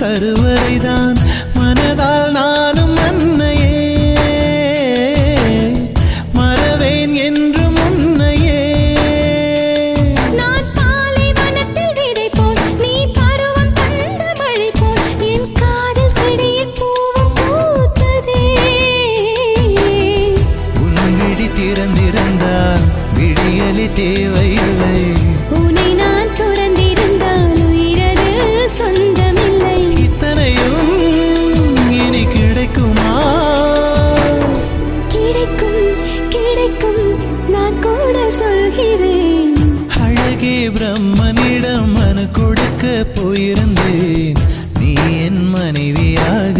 கருவறைதான் மனதால் நானும் அன்னையே மறவேன் என்று முன்னையே நான் பாலை வனத்தில் விதை போல் நீ பருவம் தந்த மழை போல் என் காதல் செடியில் பூவும் பூத்ததே உன் விழி திறந்திருந்தால் விடியலி தேவையில்லை உன்னை நான் துறந்திருந்தால் உயிரது சொந்தமில்லை இத்தனையும் இனி கிடைக்குமா கிடைக்கும் கிடைக்கும் நான் கூட சொல்கிறேன் அழகே பிரம்மனிடம் மனு கொடுக்க போயிருந்தேன் நீ என் மனைவியாக